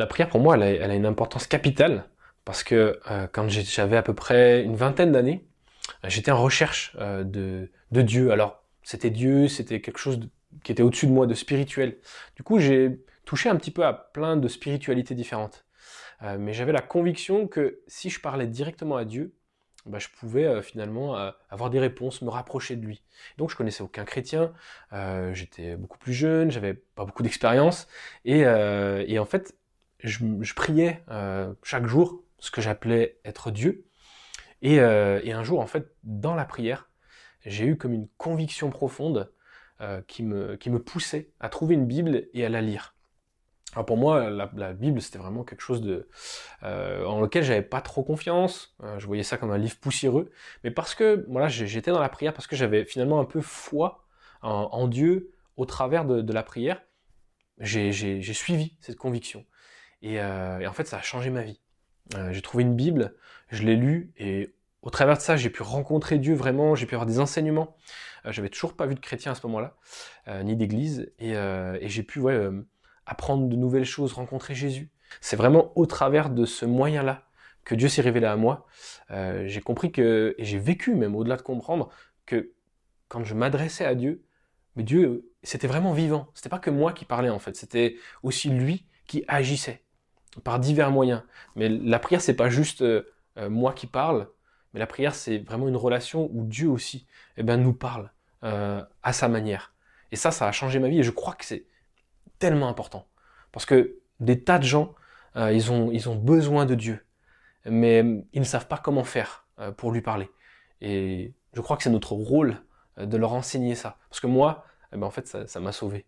La prière, pour moi, elle a une importance capitale parce que quand j'avais à peu près une vingtaine d'années, j'étais en recherche de Dieu. Alors, c'était Dieu, c'était quelque chose qui était au-dessus de moi, de spirituel. Du coup, j'ai touché un petit peu à plein de spiritualités différentes. Mais j'avais la conviction que si je parlais directement à Dieu, bah, je pouvais finalement avoir des réponses, me rapprocher de lui. Donc je connaissais aucun chrétien, j'étais beaucoup plus jeune, j'avais pas beaucoup d'expérience, et en fait, je priais chaque jour ce que j'appelais être Dieu. Et un jour, en fait, dans la prière, j'ai eu comme une conviction profonde qui me poussait à trouver une Bible et à la lire. Alors pour moi, la Bible, c'était vraiment quelque chose en lequel j'avais pas trop confiance. Je voyais ça comme un livre poussiéreux. Mais parce que voilà, j'étais dans la prière, parce que j'avais finalement un peu foi en Dieu au travers de la prière, j'ai suivi cette conviction. Et en fait, ça a changé ma vie. J'ai trouvé une Bible, je l'ai lue, et au travers de ça, j'ai pu rencontrer Dieu vraiment, j'ai pu avoir des enseignements. J'avais toujours pas vu de chrétien à ce moment-là, ni d'église, et j'ai pu apprendre de nouvelles choses, rencontrer Jésus. C'est vraiment au travers de ce moyen-là que Dieu s'est révélé à moi. J'ai compris que, et j'ai vécu même au-delà de comprendre, que quand je m'adressais à Dieu, mais Dieu, c'était vraiment vivant. C'était pas que moi qui parlais en fait, c'était aussi lui qui agissait par divers moyens. Mais la prière, c'est pas juste moi qui parle, mais la prière, c'est vraiment une relation où Dieu aussi nous parle à sa manière. Et ça a changé ma vie, et je crois que c'est tellement important. Parce que des tas de gens, ils ont besoin de Dieu, mais ils ne savent pas comment faire pour lui parler. Et je crois que c'est notre rôle de leur enseigner ça. Parce que moi, en fait, ça m'a sauvé.